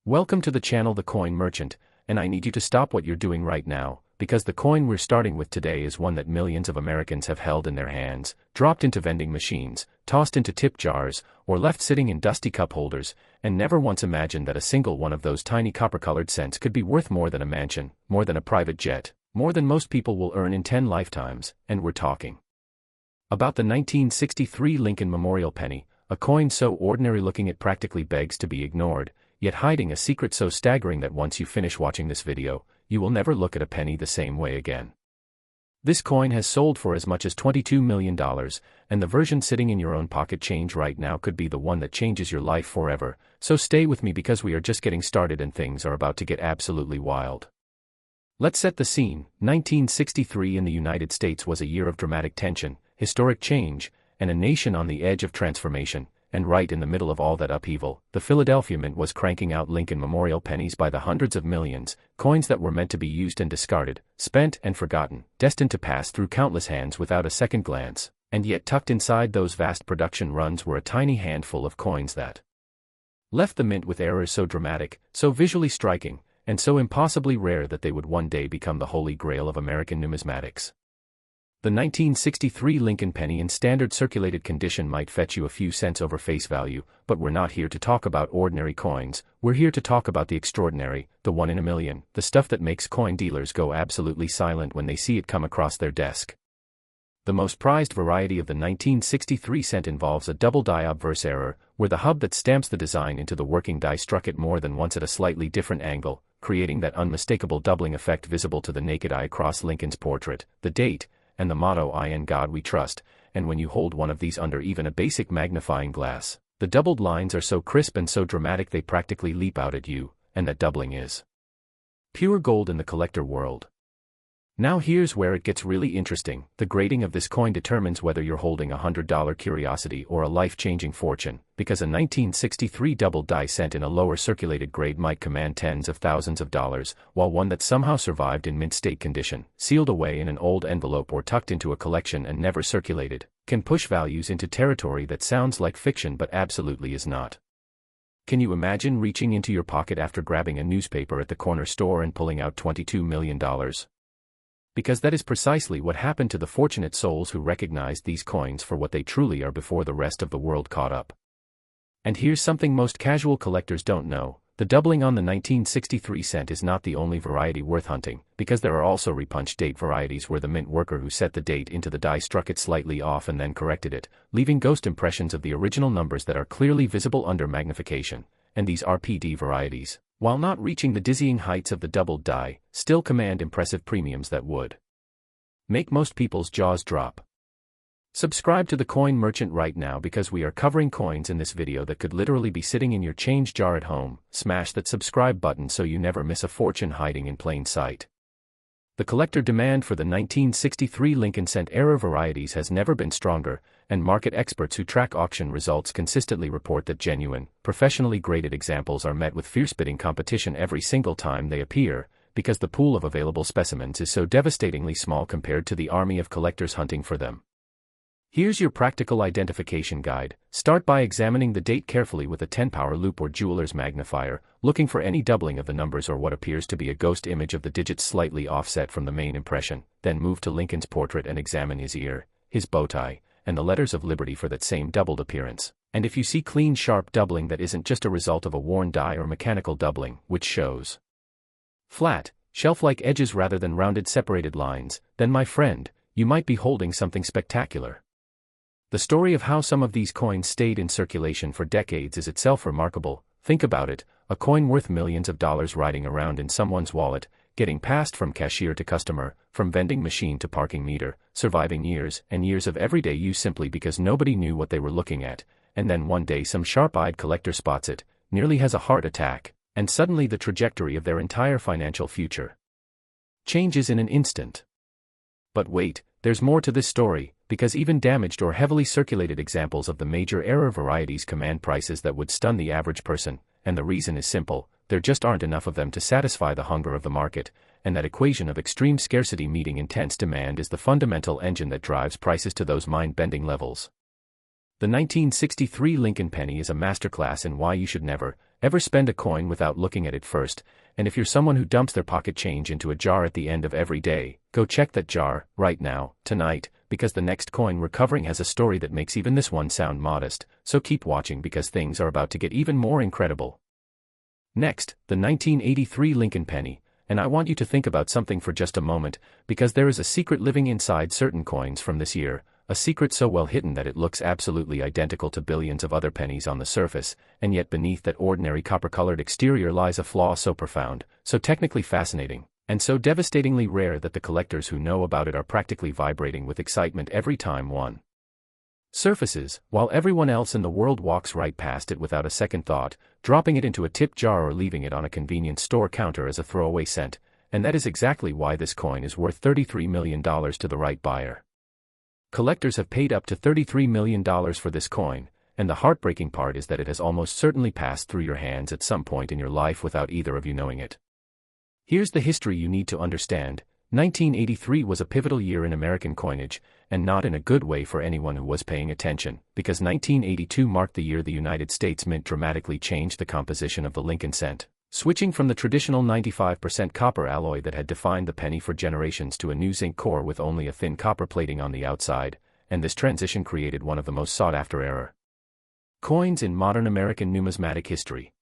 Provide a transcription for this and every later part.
Welcome to the channel The Coin Merchant, and I need you to stop what you're doing right now, because the coin we're starting with today is one that millions of Americans have held in their hands, dropped into vending machines, tossed into tip jars, or left sitting in dusty cup holders, and never once imagined that a single one of those tiny copper-colored cents could be worth more than a mansion, more than a private jet, more than most people will earn in 10 lifetimes, and we're talking about the 1963 Lincoln Memorial Penny, a coin so ordinary-looking it practically begs to be ignored, yet hiding a secret so staggering that once you finish watching this video, you will never look at a penny the same way again. This coin has sold for as much as $22 million, and the version sitting in your own pocket change right now could be the one that changes your life forever, so stay with me because we are just getting started and things are about to get absolutely wild. Let's set the scene. 1963 in the United States was a year of dramatic tension, historic change, and a nation on the edge of transformation. And right in the middle of all that upheaval, the Philadelphia Mint was cranking out Lincoln Memorial pennies by the hundreds of millions, coins that were meant to be used and discarded, spent and forgotten, destined to pass through countless hands without a second glance, and yet tucked inside those vast production runs were a tiny handful of coins that left the mint with errors so dramatic, so visually striking, and so impossibly rare that they would one day become the holy grail of American numismatics. The 1963 Lincoln penny in standard circulated condition might fetch you a few cents over face value, but we're not here to talk about ordinary coins, we're here to talk about the extraordinary, the one in a million, the stuff that makes coin dealers go absolutely silent when they see it come across their desk. The most prized variety of the 1963 cent involves a double die obverse error, where the hub that stamps the design into the working die struck it more than once at a slightly different angle, creating that unmistakable doubling effect visible to the naked eye across Lincoln's portrait, the date, and the motto "In God We Trust," and when you hold one of these under even a basic magnifying glass, the doubled lines are so crisp and so dramatic they practically leap out at you, and that doubling is pure gold in the collector world. Now here's where it gets really interesting. The grading of this coin determines whether you're holding a $100 curiosity or a life-changing fortune, because a 1963 double die cent in a lower circulated grade might command tens of thousands of dollars, while one that somehow survived in mint state condition, sealed away in an old envelope or tucked into a collection and never circulated, can push values into territory that sounds like fiction but absolutely is not. Can you imagine reaching into your pocket after grabbing a newspaper at the corner store and pulling out $22 million? Because that is precisely what happened to the fortunate souls who recognized these coins for what they truly are before the rest of the world caught up. And here's something most casual collectors don't know: the doubling on the 1963 cent is not the only variety worth hunting, because there are also repunch date varieties where the mint worker who set the date into the die struck it slightly off and then corrected it, leaving ghost impressions of the original numbers that are clearly visible under magnification, and these RPD varieties, while not reaching the dizzying heights of the doubled die, still command impressive premiums that would make most people's jaws drop. Subscribe to the Coin Merchant right now because we are covering coins in this video that could literally be sitting in your change jar at home. Smash that subscribe button so you never miss a fortune hiding in plain sight. The collector demand for the 1963 Lincoln cent era varieties has never been stronger, and market experts who track auction results consistently report that genuine, professionally graded examples are met with fierce bidding competition every single time they appear, because the pool of available specimens is so devastatingly small compared to the army of collectors hunting for them. Here's your practical identification guide. Start by examining the date carefully with a 10-power loupe or jeweler's magnifier, looking for any doubling of the numbers or what appears to be a ghost image of the digits slightly offset from the main impression. Then move to Lincoln's portrait and examine his ear, his bow tie, and the letters of liberty for that same doubled appearance. And if you see clean, sharp doubling that isn't just a result of a worn die or mechanical doubling, which shows flat, shelf-like edges rather than rounded separated lines, then my friend, you might be holding something spectacular. The story of how some of these coins stayed in circulation for decades is itself remarkable. Think about it: a coin worth millions of dollars riding around in someone's wallet, getting passed from cashier to customer, from vending machine to parking meter, surviving years and years of everyday use simply because nobody knew what they were looking at, and then one day some sharp-eyed collector spots it, nearly has a heart attack, and suddenly the trajectory of their entire financial future changes in an instant. But wait, there's more to this story, because even damaged or heavily circulated examples of the major error varieties command prices that would stun the average person, and the reason is simple: there just aren't enough of them to satisfy the hunger of the market, and that equation of extreme scarcity meeting intense demand is the fundamental engine that drives prices to those mind-bending levels. The 1963 Lincoln penny is a masterclass in why you should never, Ever spend a coin without looking at it first? And if you're someone who dumps their pocket change into a jar at the end of every day, go check that jar, right now, tonight, because the next coin recovering has a story that makes even this one sound modest, so keep watching because things are about to get even more incredible. Next, the 1983 Lincoln penny, and I want you to think about something for just a moment, because there is a secret living inside certain coins from this year, a secret so well hidden that it looks absolutely identical to billions of other pennies on the surface, and yet beneath that ordinary copper-colored exterior lies a flaw so profound, so technically fascinating, and so devastatingly rare that the collectors who know about it are practically vibrating with excitement every time one surfaces, while everyone else in the world walks right past it without a second thought, dropping it into a tip jar or leaving it on a convenience store counter as a throwaway cent, and that is exactly why this coin is worth $33 million to the right buyer. Collectors have paid up to $33 million for this coin, and the heartbreaking part is that it has almost certainly passed through your hands at some point in your life without either of you knowing it. Here's the history you need to understand. 1983 was a pivotal year in American coinage, and not in a good way for anyone who was paying attention, because 1982 marked the year the United States Mint dramatically changed the composition of the Lincoln cent, switching from the traditional 95% copper alloy that had defined the penny for generations to a new zinc core with only a thin copper plating on the outside, and this transition created one of the most sought-after coins in modern American numismatic history.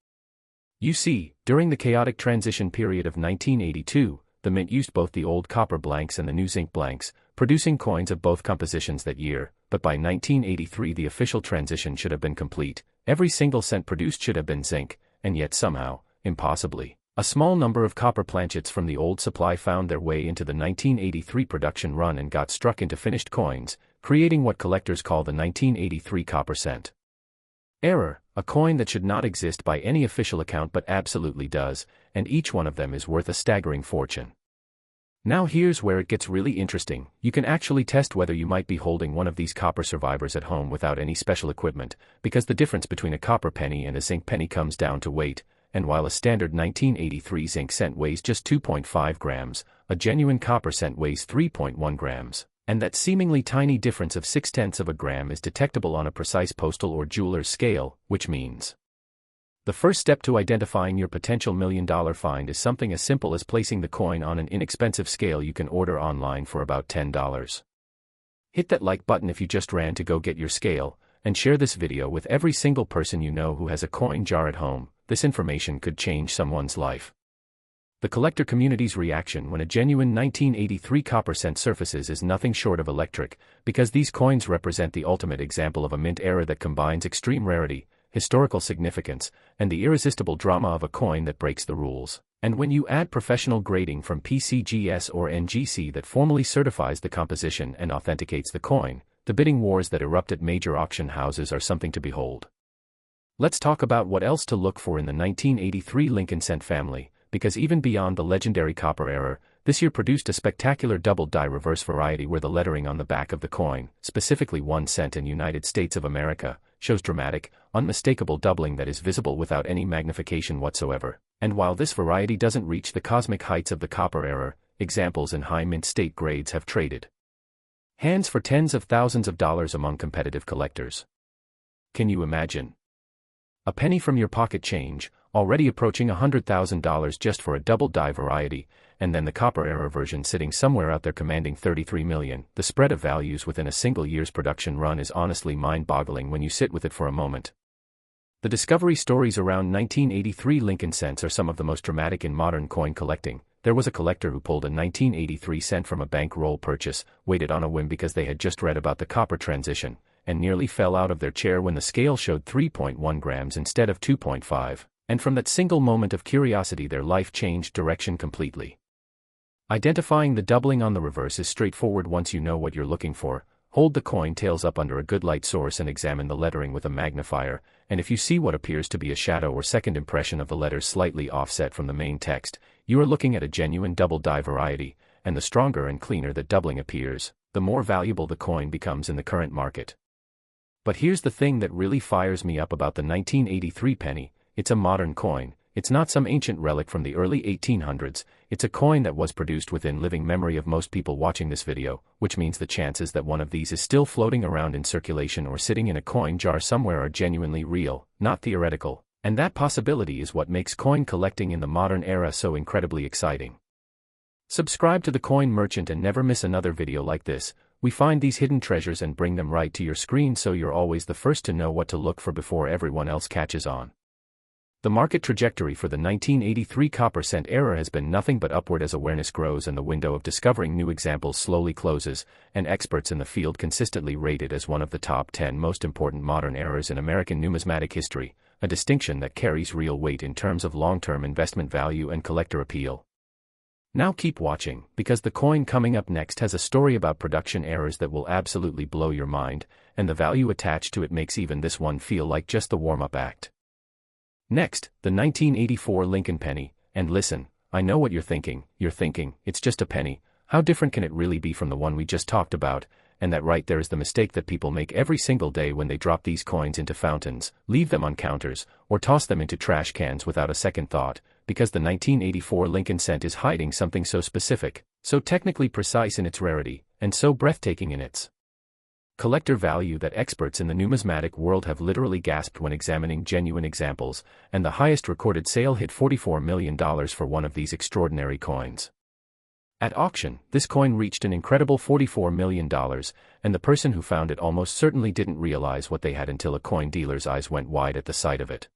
You see, during the chaotic transition period of 1982, the Mint used both the old copper blanks and the new zinc blanks, producing coins of both compositions that year, but by 1983 the official transition should have been complete. Every single cent produced should have been zinc, and yet somehow, impossibly, a small number of copper planchets from the old supply found their way into the 1983 production run and got struck into finished coins, creating what collectors call the 1983 copper cent. Error, a coin that should not exist by any official account but absolutely does, and each one of them is worth a staggering fortune. Now here's where it gets really interesting. You can actually test whether you might be holding one of these copper survivors at home without any special equipment, because the difference between a copper penny and a zinc penny comes down to weight, and while a standard 1983 zinc cent weighs just 2.5 grams, a genuine copper cent weighs 3.1 grams. And that seemingly tiny difference of 0.6 of a gram is detectable on a precise postal or jeweler's scale, which means the first step to identifying your potential million-dollar find is something as simple as placing the coin on an inexpensive scale you can order online for about $10. Hit that like button if you just ran to go get your scale, and share this video with every single person you know who has a coin jar at home. This information could change someone's life. The collector community's reaction when a genuine 1983 copper cent surfaces is nothing short of electric, because these coins represent the ultimate example of a mint era that combines extreme rarity, historical significance, and the irresistible drama of a coin that breaks the rules. And when you add professional grading from PCGS or NGC that formally certifies the composition and authenticates the coin, the bidding wars that erupt at major auction houses are something to behold. Let's talk about what else to look for in the 1983 Lincoln cent family, because even beyond the legendary copper era, this year produced a spectacular double-die reverse variety where the lettering on the back of the coin, specifically 1 cent and United States of America, shows dramatic, unmistakable doubling that is visible without any magnification whatsoever. And while this variety doesn't reach the cosmic heights of the copper era, examples in high mint state grades have traded hands for tens of thousands of dollars among competitive collectors. Can you imagine? A penny from your pocket change, already approaching $100,000 just for a double-die variety, and then the copper era version sitting somewhere out there commanding $33 million. The spread of values within a single year's production run is honestly mind-boggling when you sit with it for a moment. The discovery stories around 1983 Lincoln cents are some of the most dramatic in modern coin collecting. There was a collector who pulled a 1983 cent from a bankroll purchase, waited on a whim because they had just read about the copper transition, and nearly fell out of their chair when the scale showed 3.1 grams instead of 2.5. And from that single moment of curiosity their life changed direction completely. Identifying the doubling on the reverse is straightforward once you know what you're looking for. Hold the coin tails up under a good light source and examine the lettering with a magnifier, and if you see what appears to be a shadow or second impression of the letters slightly offset from the main text, you are looking at a genuine double-die variety, and the stronger and cleaner that doubling appears, the more valuable the coin becomes in the current market. But here's the thing that really fires me up about the 1983 penny. It's a modern coin. It's not some ancient relic from the early 1800s, it's a coin that was produced within living memory of most people watching this video, which means the chances that one of these is still floating around in circulation or sitting in a coin jar somewhere are genuinely real, not theoretical. And that possibility is what makes coin collecting in the modern era so incredibly exciting. Subscribe to the Coin Merchant and never miss another video like this. We find these hidden treasures and bring them right to your screen so you're always the first to know what to look for before everyone else catches on. The market trajectory for the 1983 copper cent era has been nothing but upward as awareness grows and the window of discovering new examples slowly closes, and experts in the field consistently rate it as one of the top 10 most important modern eras in American numismatic history, a distinction that carries real weight in terms of long-term investment value and collector appeal. Now keep watching, because the coin coming up next has a story about production errors that will absolutely blow your mind, and the value attached to it makes even this one feel like just the warm-up act. Next, the 1984 Lincoln penny, and listen, I know what you're thinking, it's just a penny, how different can it really be from the one we just talked about, and that right there is the mistake that people make every single day when they drop these coins into fountains, leave them on counters, or toss them into trash cans without a second thought, because the 1984 Lincoln cent is hiding something so specific, so technically precise in its rarity, and so breathtaking in its collector value that experts in the numismatic world have literally gasped when examining genuine examples, and the highest recorded sale hit $44 million for one of these extraordinary coins. At auction, this coin reached an incredible $44 million, and the person who found it almost certainly didn't realize what they had until a coin dealer's eyes went wide at the sight of it.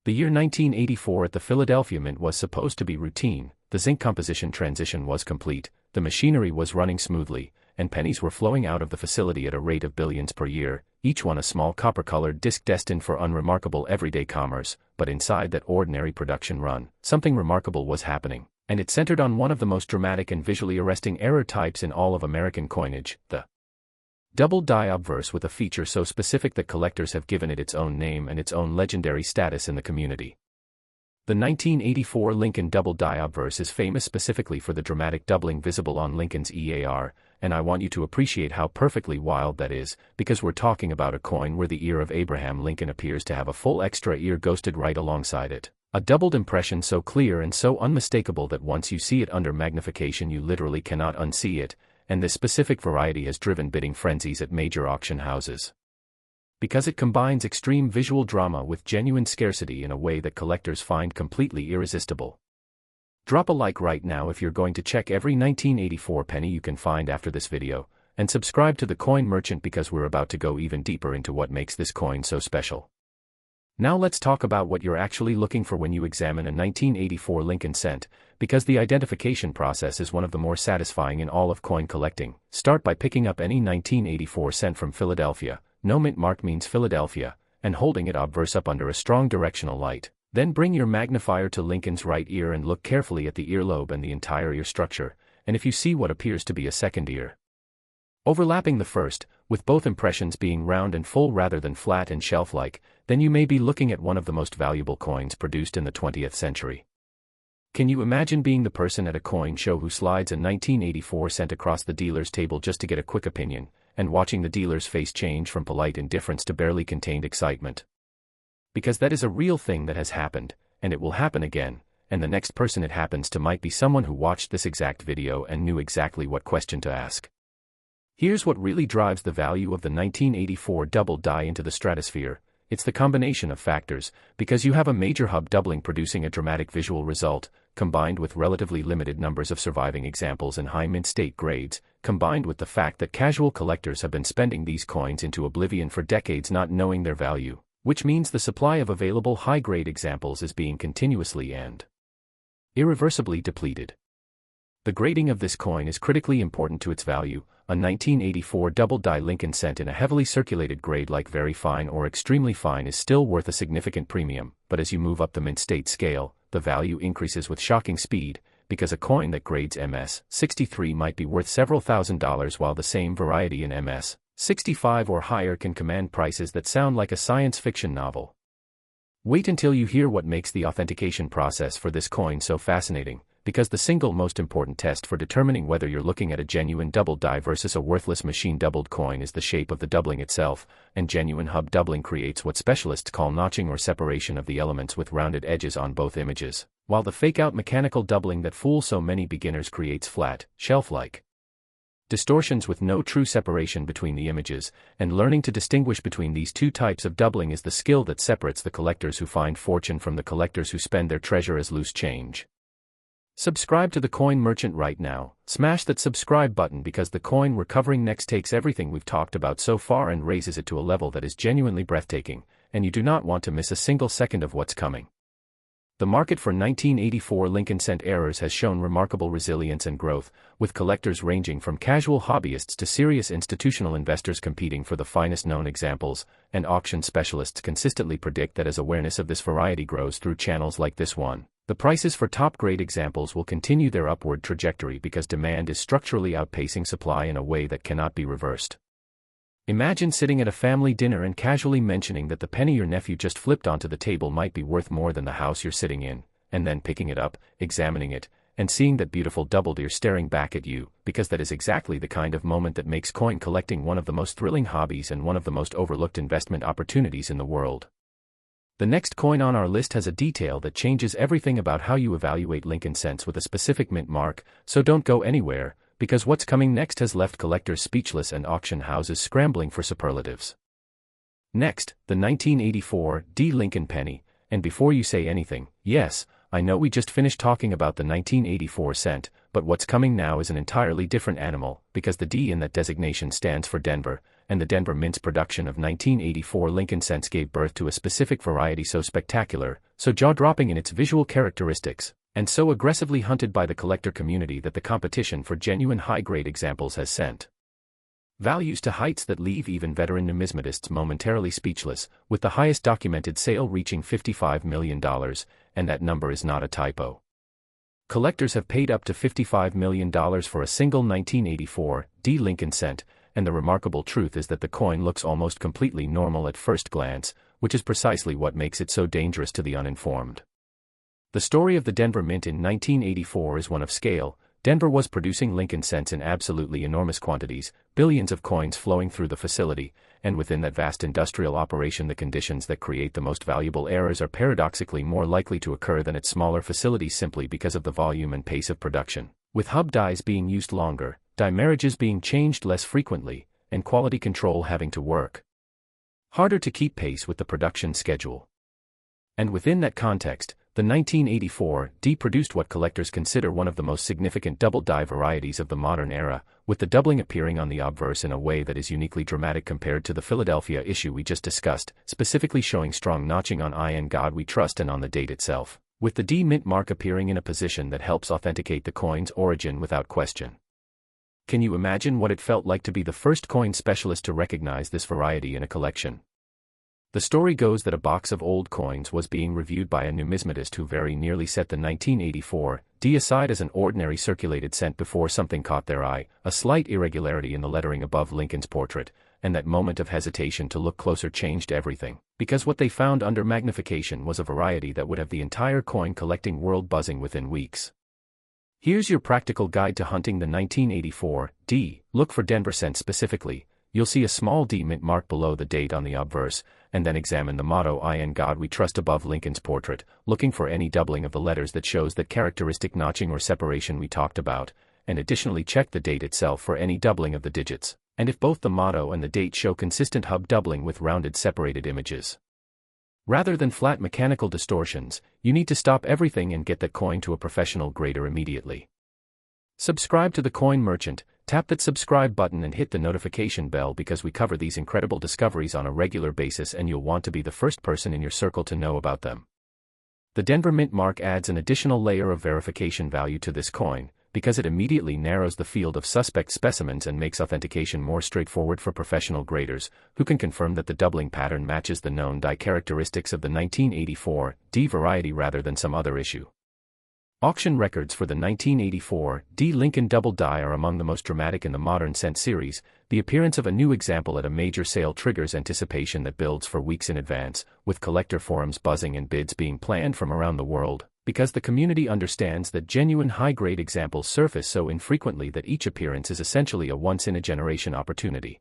The year 1984 at the Philadelphia Mint was supposed to be routine, the zinc composition transition was complete, the machinery was running smoothly, and pennies were flowing out of the facility at a rate of billions per year, each one a small copper-colored disc destined for unremarkable everyday commerce, but inside that ordinary production run, something remarkable was happening, and it centered on one of the most dramatic and visually arresting error types in all of American coinage, the double die obverse, with a feature so specific that collectors have given it its own name and its own legendary status in the community. The 1984 Lincoln double die obverse is famous specifically for the dramatic doubling visible on Lincoln's EAR, and I want you to appreciate how perfectly wild that is, because we're talking about a coin where the ear of Abraham Lincoln appears to have a full extra ear ghosted right alongside it. A doubled impression so clear and so unmistakable that once you see it under magnification you literally cannot unsee it, and this specific variety has driven bidding frenzies at major auction houses. Because it combines extreme visual drama with genuine scarcity in a way that collectors find completely irresistible. Drop a like right now if you're going to check every 1984 penny you can find after this video, and subscribe to the Coin Merchant because we're about to go even deeper into what makes this coin so special. Now let's talk about what you're actually looking for when you examine a 1984 Lincoln cent, because the identification process is one of the more satisfying in all of coin collecting. Start by picking up any 1984 cent from Philadelphia, no mint mark means Philadelphia, and holding it obverse up under a strong directional light. Then bring your magnifier to Lincoln's right ear and look carefully at the earlobe and the entire ear structure, and if you see what appears to be a second ear overlapping the first, with both impressions being round and full rather than flat and shelf-like, then you may be looking at one of the most valuable coins produced in the 20th century. Can you imagine being the person at a coin show who slides a 1984 cent across the dealer's table just to get a quick opinion, and watching the dealer's face change from polite indifference to barely contained excitement? Because that is a real thing that has happened, and it will happen again, and the next person it happens to might be someone who watched this exact video and knew exactly what question to ask. Here's what really drives the value of the 1984 double die into the stratosphere. It's the combination of factors, because you have a major hub doubling producing a dramatic visual result, combined with relatively limited numbers of surviving examples in high mint state grades, combined with the fact that casual collectors have been spending these coins into oblivion for decades not knowing their value, which means the supply of available high-grade examples is being continuously and irreversibly depleted. The grading of this coin is critically important to its value. A 1984 double die Lincoln cent in a heavily circulated grade like very fine or extremely fine is still worth a significant premium, but as you move up the mint state scale, the value increases with shocking speed, because a coin that grades MS 63 might be worth several $1,000s while the same variety in MS 65 or higher can command prices that sound like a science fiction novel. Wait until you hear what makes the authentication process for this coin so fascinating, because the single most important test for determining whether you're looking at a genuine double die versus a worthless machine doubled coin is the shape of the doubling itself, and genuine hub doubling creates what specialists call notching or separation of the elements with rounded edges on both images, while the fake-out mechanical doubling that fools so many beginners creates flat, shelf-like distortions with no true separation between the images, and learning to distinguish between these two types of doubling is the skill that separates the collectors who find fortune from the collectors who spend their treasure as loose change. Subscribe to the Coin Merchant right now. Smash that subscribe button because the coin we're covering next takes everything we've talked about so far and raises it to a level that is genuinely breathtaking, and you do not want to miss a single second of what's coming. The market for 1984 Lincoln cent errors has shown remarkable resilience and growth, with collectors ranging from casual hobbyists to serious institutional investors competing for the finest known examples, and auction specialists consistently predict that as awareness of this variety grows through channels like this one, the prices for top-grade examples will continue their upward trajectory because demand is structurally outpacing supply in a way that cannot be reversed. Imagine sitting at a family dinner and casually mentioning that the penny your nephew just flipped onto the table might be worth more than the house you're sitting in, and then picking it up, examining it, and seeing that beautiful double deer staring back at you, because that is exactly the kind of moment that makes coin collecting one of the most thrilling hobbies and one of the most overlooked investment opportunities in the world. The next coin on our list has a detail that changes everything about how you evaluate Lincoln cents with a specific mint mark, so don't go anywhere, because what's coming next has left collectors speechless and auction houses scrambling for superlatives. Next, the 1984 D Lincoln penny, and before you say anything, yes, I know we just finished talking about the 1984 cent, but what's coming now is an entirely different animal, because the D in that designation stands for Denver, and the Denver Mint's production of 1984 Lincoln cents gave birth to a specific variety so spectacular, so jaw-dropping in its visual characteristics, and so aggressively hunted by the collector community that the competition for genuine high-grade examples has sent values to heights that leave even veteran numismatists momentarily speechless, with the highest documented sale reaching $55 million, and that number is not a typo. Collectors have paid up to $55 million for a single 1984 D Lincoln cent, and the remarkable truth is that the coin looks almost completely normal at first glance, which is precisely what makes it so dangerous to the uninformed. The story of the Denver Mint in 1984 is one of scale. Denver was producing Lincoln cents in absolutely enormous quantities, billions of coins flowing through the facility, and within that vast industrial operation the conditions that create the most valuable errors are paradoxically more likely to occur than at smaller facilities simply because of the volume and pace of production, with hub dies being used longer, die marriages being changed less frequently, and quality control having to work harder to keep pace with the production schedule. And within that context, the 1984 D produced what collectors consider one of the most significant double die varieties of the modern era, with the doubling appearing on the obverse in a way that is uniquely dramatic compared to the Philadelphia issue we just discussed, specifically showing strong notching on "I in God We Trust" and on the date itself, with the D mint mark appearing in a position that helps authenticate the coin's origin without question. Can you imagine what it felt like to be the first coin specialist to recognize this variety in a collection? The story goes that a box of old coins was being reviewed by a numismatist who very nearly set the 1984 D aside as an ordinary circulated cent before something caught their eye, a slight irregularity in the lettering above Lincoln's portrait, and that moment of hesitation to look closer changed everything, because what they found under magnification was a variety that would have the entire coin collecting world buzzing within weeks. Here's your practical guide to hunting the 1984 D. Look for Denver cent specifically. You'll see a small D mint mark below the date on the obverse, and then examine the motto "I in God We Trust" above Lincoln's portrait, looking for any doubling of the letters that shows that characteristic notching or separation we talked about, and additionally check the date itself for any doubling of the digits, and if both the motto and the date show consistent hub doubling with rounded separated images. Rather than flat mechanical distortions, you need to stop everything and get that coin to a professional grader immediately. Subscribe to the Coin Merchant, tap that subscribe button and hit the notification bell because we cover these incredible discoveries on a regular basis and you'll want to be the first person in your circle to know about them. The Denver Mint mark adds an additional layer of verification value to this coin, because it immediately narrows the field of suspect specimens and makes authentication more straightforward for professional graders, who can confirm that the doubling pattern matches the known die characteristics of the 1984 D variety rather than some other issue. Auction records for the 1984 D Lincoln double die are among the most dramatic in the modern cent series. The appearance of a new example at a major sale triggers anticipation that builds for weeks in advance, with collector forums buzzing and bids being planned from around the world, because the community understands that genuine high-grade examples surface so infrequently that each appearance is essentially a once-in-a-generation opportunity.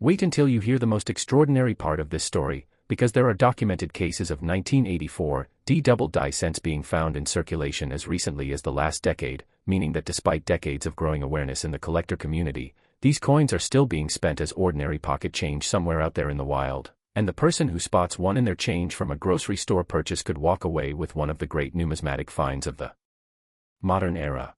Wait until you hear the most extraordinary part of this story, because there are documented cases of 1984 D double die cents being found in circulation as recently as the last decade, meaning that despite decades of growing awareness in the collector community, these coins are still being spent as ordinary pocket change somewhere out there in the wild, and the person who spots one in their change from a grocery store purchase could walk away with one of the great numismatic finds of the modern era.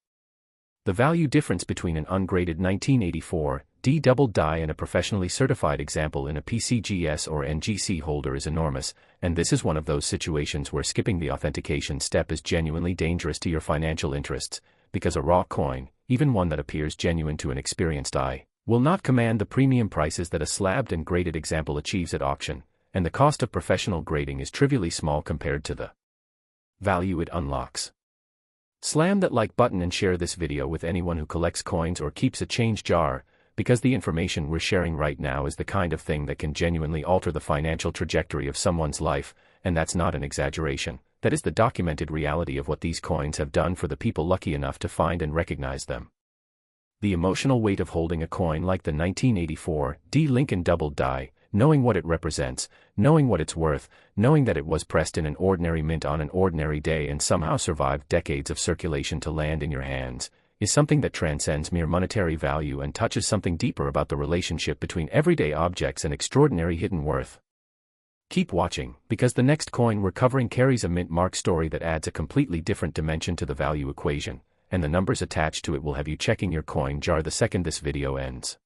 The value difference between an ungraded 1984 D double die and a professionally certified example in a PCGS or NGC holder is enormous, and this is one of those situations where skipping the authentication step is genuinely dangerous to your financial interests, because a raw coin, even one that appears genuine to an experienced eye, will not command the premium prices that a slabbed and graded example achieves at auction, and the cost of professional grading is trivially small compared to the value it unlocks. Slam that like button and share this video with anyone who collects coins or keeps a change jar, because the information we're sharing right now is the kind of thing that can genuinely alter the financial trajectory of someone's life, and that's not an exaggeration. That is the documented reality of what these coins have done for the people lucky enough to find and recognize them. The emotional weight of holding a coin like the 1984 D Lincoln double die, knowing what it represents, knowing what it's worth, knowing that it was pressed in an ordinary mint on an ordinary day and somehow survived decades of circulation to land in your hands, is something that transcends mere monetary value and touches something deeper about the relationship between everyday objects and extraordinary hidden worth. Keep watching, because the next coin we're covering carries a mint mark story that adds a completely different dimension to the value equation, and the numbers attached to it will have you checking your coin jar the second this video ends.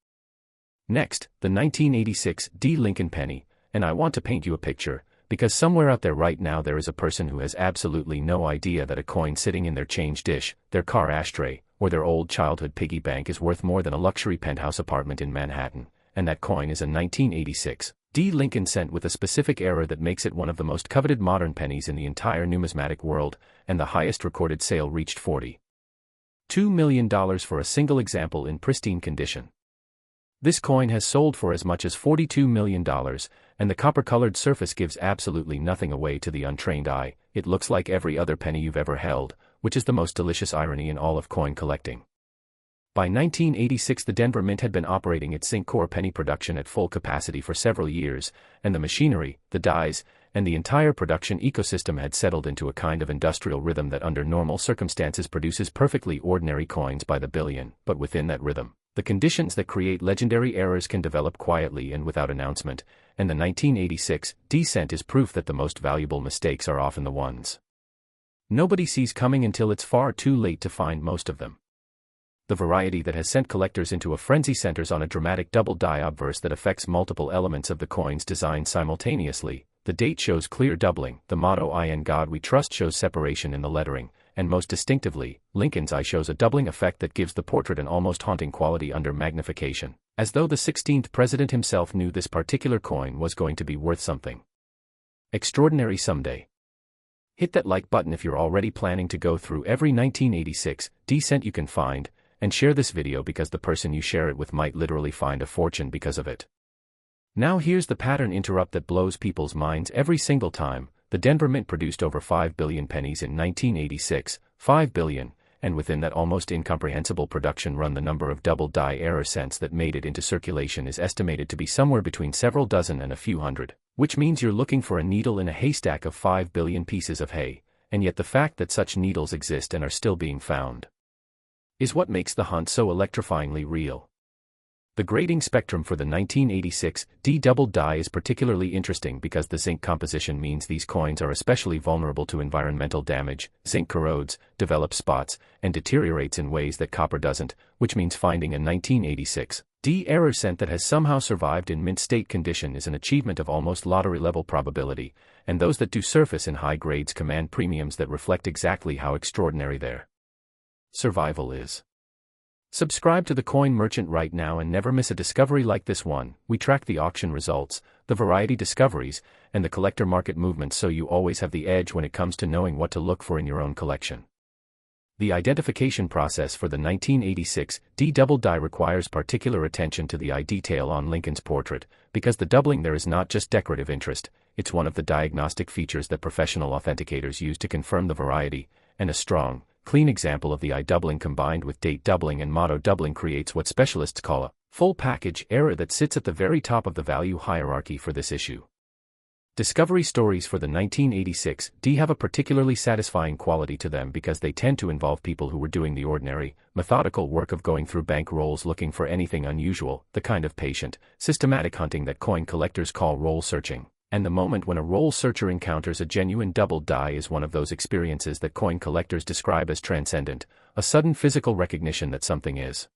Next, the 1986 D Lincoln penny, and I want to paint you a picture, because somewhere out there right now there is a person who has absolutely no idea that a coin sitting in their change dish, their car ashtray, or their old childhood piggy bank is worth more than a luxury penthouse apartment in Manhattan, and that coin is a 1986 D Lincoln cent with a specific error that makes it one of the most coveted modern pennies in the entire numismatic world, and the highest recorded sale reached $42 million for a single example in pristine condition. This coin has sold for as much as $42 million, and the copper-colored surface gives absolutely nothing away to the untrained eye. It looks like every other penny you've ever held, which is the most delicious irony in all of coin collecting. By 1986 the Denver Mint had been operating its zinc core penny production at full capacity for several years, and the machinery, the dies, and the entire production ecosystem had settled into a kind of industrial rhythm that under normal circumstances produces perfectly ordinary coins by the billion, but within that rhythm, the conditions that create legendary errors can develop quietly and without announcement, and the 1986 D cent is proof that the most valuable mistakes are often the ones nobody sees coming until it's far too late to find most of them. The variety that has sent collectors into a frenzy centers on a dramatic double die obverse that affects multiple elements of the coin's design simultaneously. The date shows clear doubling, the motto "I in God We Trust" shows separation in the lettering, and most distinctively, Lincoln's eye shows a doubling effect that gives the portrait an almost haunting quality under magnification, as though the 16th president himself knew this particular coin was going to be worth something extraordinary someday. Hit that like button if you're already planning to go through every 1986 D cent you can find, and share this video because the person you share it with might literally find a fortune because of it. Now here's the pattern interrupt that blows people's minds every single time. The Denver Mint produced over 5 billion pennies in 1986, 5 billion, and within that almost incomprehensible production run the number of double die error cents that made it into circulation is estimated to be somewhere between several dozen and a few hundred, which means you're looking for a needle in a haystack of 5 billion pieces of hay, and yet the fact that such needles exist and are still being found is what makes the hunt so electrifyingly real. The grading spectrum for the 1986 D double die is particularly interesting because the zinc composition means these coins are especially vulnerable to environmental damage. Zinc corrodes, develops spots, and deteriorates in ways that copper doesn't, which means finding a 1986 D error cent that has somehow survived in mint state condition is an achievement of almost lottery-level probability, and those that do surface in high grades command premiums that reflect exactly how extraordinary their survival is. Subscribe to the Coin Merchant right now and never miss a discovery like this one. We track the auction results, the variety discoveries, and the collector market movements so you always have the edge when it comes to knowing what to look for in your own collection. The identification process for the 1986 D double die requires particular attention to the eye detail on Lincoln's portrait, because the doubling there is not just decorative interest, it's one of the diagnostic features that professional authenticators use to confirm the variety, and a strong, clean example of the eye doubling combined with date doubling and motto doubling creates what specialists call a full package error that sits at the very top of the value hierarchy for this issue. Discovery stories for the 1986 D have a particularly satisfying quality to them because they tend to involve people who were doing the ordinary, methodical work of going through bank rolls looking for anything unusual, the kind of patient, systematic hunting that coin collectors call roll searching. And the moment when a roll searcher encounters a genuine doubled die is one of those experiences that coin collectors describe as transcendent, a sudden physical recognition that something is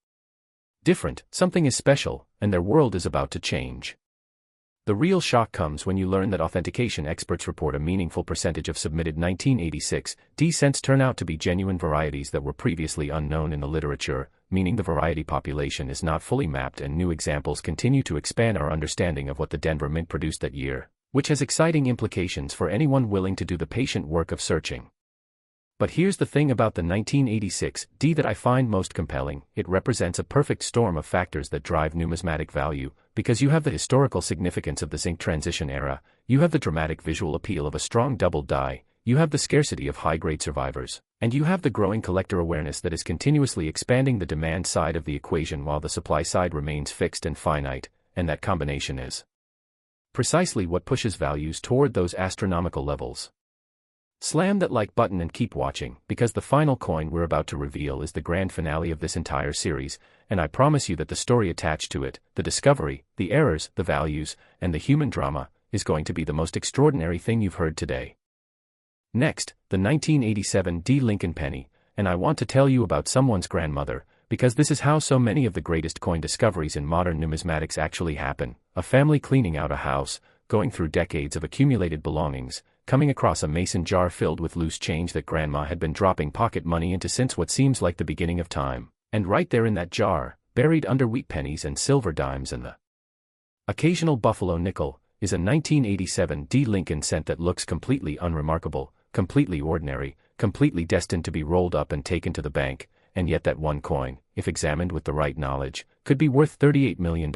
different, something is special, and their world is about to change. The real shock comes when you learn that authentication experts report a meaningful percentage of submitted 1986 D cents turn out to be genuine varieties that were previously unknown in the literature, meaning the variety population is not fully mapped and new examples continue to expand our understanding of what the Denver Mint produced that year, which has exciting implications for anyone willing to do the patient work of searching. But here's the thing about the 1986 D that I find most compelling: it represents a perfect storm of factors that drive numismatic value, because you have the historical significance of the zinc transition era, you have the dramatic visual appeal of a strong doubled die, you have the scarcity of high-grade survivors, and you have the growing collector awareness that is continuously expanding the demand side of the equation while the supply side remains fixed and finite, and that combination is precisely what pushes values toward those astronomical levels. Slam that like button and keep watching, because the final coin we're about to reveal is the grand finale of this entire series, and I promise you that the story attached to it, the discovery, the errors, the values, and the human drama, is going to be the most extraordinary thing you've heard today. Next, the 1987 D Lincoln penny, and I want to tell you about someone's grandmother, because this is how so many of the greatest coin discoveries in modern numismatics actually happen: a family cleaning out a house, going through decades of accumulated belongings, coming across a mason jar filled with loose change that grandma had been dropping pocket money into since what seems like the beginning of time, and right there in that jar, buried under wheat pennies and silver dimes and the occasional buffalo nickel, is a 1987 D Lincoln cent that looks completely unremarkable, completely ordinary, completely destined to be rolled up and taken to the bank, and yet that one coin, if examined with the right knowledge, could be worth $38 million,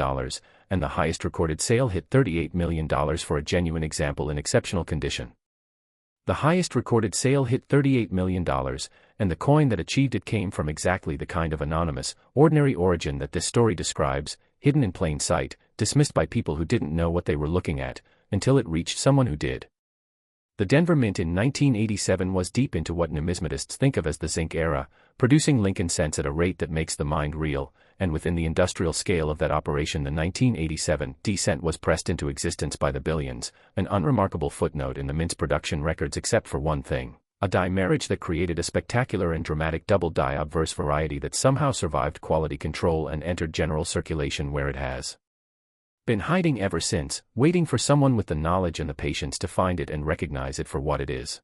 and the highest recorded sale hit $38 million for a genuine example in exceptional condition. The highest recorded sale hit $38 million, and the coin that achieved it came from exactly the kind of anonymous, ordinary origin that this story describes, hidden in plain sight, dismissed by people who didn't know what they were looking at, until it reached someone who did. The Denver Mint in 1987 was deep into what numismatists think of as the zinc era, producing Lincoln cents at a rate that makes the mind reel, and within the industrial scale of that operation the 1987 D cent was pressed into existence by the billions, an unremarkable footnote in the Mint's production records except for one thing: a die marriage that created a spectacular and dramatic double die obverse variety that somehow survived quality control and entered general circulation, where it has been hiding ever since, waiting for someone with the knowledge and the patience to find it and recognize it for what it is.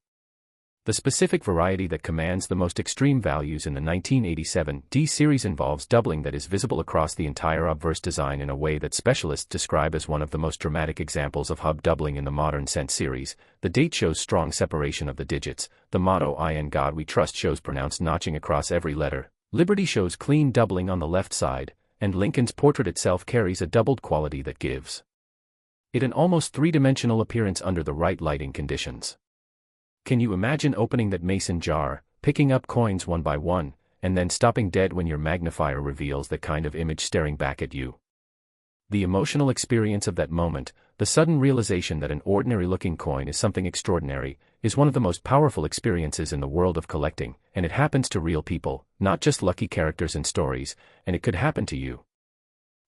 The specific variety that commands the most extreme values in the 1987 D series involves doubling that is visible across the entire obverse design in a way that specialists describe as one of the most dramatic examples of hub doubling in the modern cent series. The date shows strong separation of the digits, the motto "In God We Trust" shows pronounced notching across every letter, Liberty shows clean doubling on the left side, and Lincoln's portrait itself carries a doubled quality that gives it an almost three-dimensional appearance under the right lighting conditions. Can you imagine opening that mason jar, picking up coins one by one, and then stopping dead when your magnifier reveals that kind of image staring back at you? The emotional experience of that moment, the sudden realization that an ordinary-looking coin is something extraordinary, is one of the most powerful experiences in the world of collecting, and it happens to real people, not just lucky characters in stories, and it could happen to you.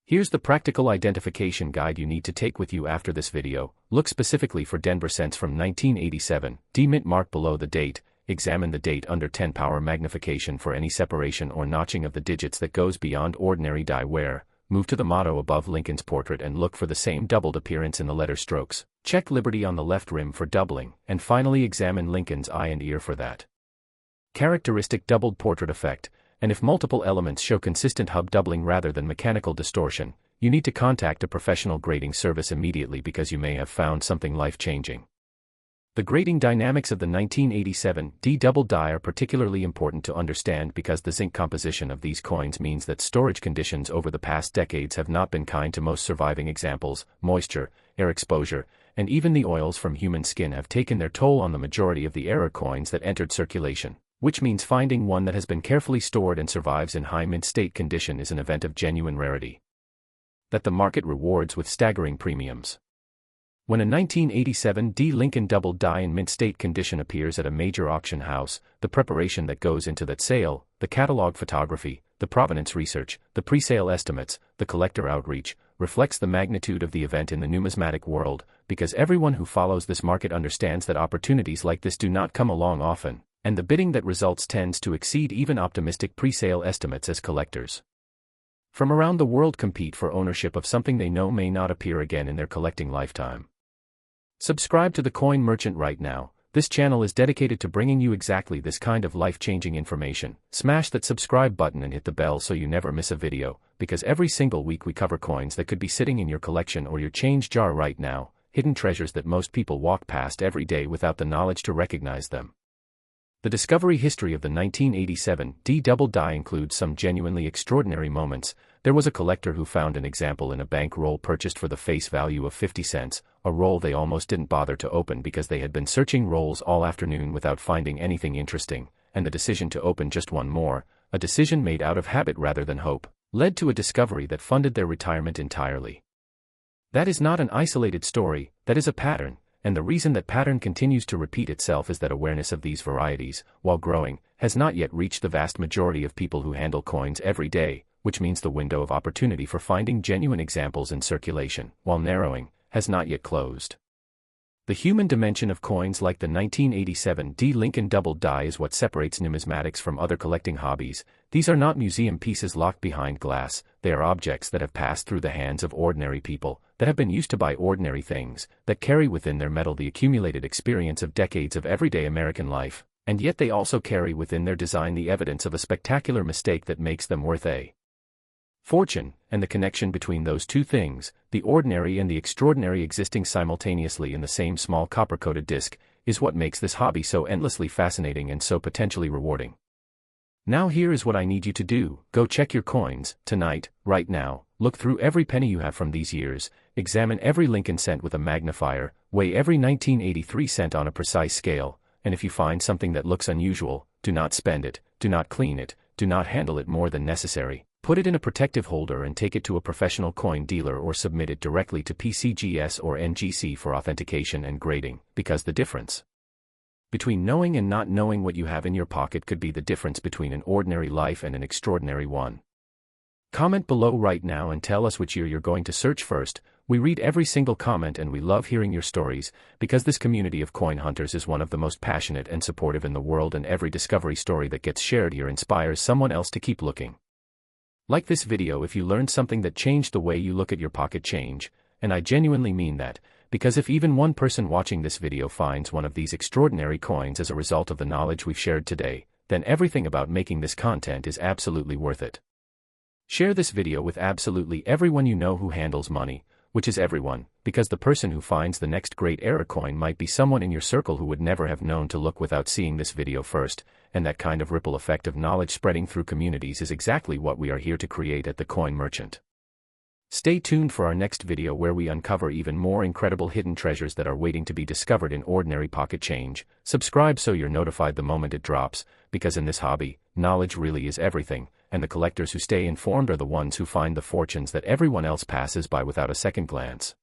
Here's the practical identification guide you need to take with you after this video. Look specifically for Denver cents from 1987, D Mint marked below the date, examine the date under 10 power magnification for any separation or notching of the digits that goes beyond ordinary die wear, move to the motto above Lincoln's portrait and look for the same doubled appearance in the letter strokes, check Liberty on the left rim for doubling, and finally examine Lincoln's eye and ear for that characteristic doubled portrait effect. And if multiple elements show consistent hub doubling rather than mechanical distortion, you need to contact a professional grading service immediately because you may have found something life-changing. The grading dynamics of the 1987 D double die are particularly important to understand because the zinc composition of these coins means that storage conditions over the past decades have not been kind to most surviving examples. Moisture, air exposure, and even the oils from human skin have taken their toll on the majority of the error coins that entered circulation, which means finding one that has been carefully stored and survives in high mint state condition is an event of genuine rarity that the market rewards with staggering premiums. When a 1987 D Lincoln double die in mint state condition appears at a major auction house, the preparation that goes into that sale, the catalog photography, the provenance research, the pre-sale estimates, the collector outreach, reflects the magnitude of the event in the numismatic world, because everyone who follows this market understands that opportunities like this do not come along often, and the bidding that results tends to exceed even optimistic pre-sale estimates as collectors from around the world compete for ownership of something they know may not appear again in their collecting lifetime. Subscribe to the Coin Merchant right now. This channel is dedicated to bringing you exactly this kind of life-changing information. Smash that subscribe button and hit the bell so you never miss a video, because every single week we cover coins that could be sitting in your collection or your change jar right now, hidden treasures that most people walk past every day without the knowledge to recognize them. The discovery history of the 1987 D double die includes some genuinely extraordinary moments. There was a collector who found an example in a bank roll purchased for the face value of 50 cents, a roll they almost didn't bother to open because they had been searching rolls all afternoon without finding anything interesting, and the decision to open just one more, a decision made out of habit rather than hope, led to a discovery that funded their retirement entirely. That is not an isolated story, that is a pattern. And the reason that pattern continues to repeat itself is that awareness of these varieties, while growing, has not yet reached the vast majority of people who handle coins every day, which means the window of opportunity for finding genuine examples in circulation, while narrowing, has not yet closed. The human dimension of coins like the 1987 D Lincoln double die is what separates numismatics from other collecting hobbies. These are not museum pieces locked behind glass, they are objects that have passed through the hands of ordinary people, that have been used to buy ordinary things, that carry within their metal the accumulated experience of decades of everyday American life, and yet they also carry within their design the evidence of a spectacular mistake that makes them worth a fortune, and the connection between those two things, the ordinary and the extraordinary existing simultaneously in the same small copper-coated disc, is what makes this hobby so endlessly fascinating and so potentially rewarding. Now here is what I need you to do. Go check your coins, tonight, right now, look through every penny you have from these years, examine every Lincoln cent with a magnifier, weigh every 1983 cent on a precise scale, and if you find something that looks unusual, do not spend it, do not clean it, do not handle it more than necessary. Put it in a protective holder and take it to a professional coin dealer or submit it directly to PCGS or NGC for authentication and grading, because the difference between knowing and not knowing what you have in your pocket could be the difference between an ordinary life and an extraordinary one. Comment below right now and tell us which year you're going to search first. We read every single comment and we love hearing your stories, because this community of coin hunters is one of the most passionate and supportive in the world, and every discovery story that gets shared here inspires someone else to keep looking. Like this video if you learned something that changed the way you look at your pocket change, and I genuinely mean that, because if even one person watching this video finds one of these extraordinary coins as a result of the knowledge we've shared today, then everything about making this content is absolutely worth it. Share this video with absolutely everyone you know who handles money, which is everyone, because the person who finds the next great era coin might be someone in your circle who would never have known to look without seeing this video first, and that kind of ripple effect of knowledge spreading through communities is exactly what we are here to create at the Coin Merchant. Stay tuned for our next video where we uncover even more incredible hidden treasures that are waiting to be discovered in ordinary pocket change. Subscribe so you're notified the moment it drops, because in this hobby, knowledge really is everything, and the collectors who stay informed are the ones who find the fortunes that everyone else passes by without a second glance.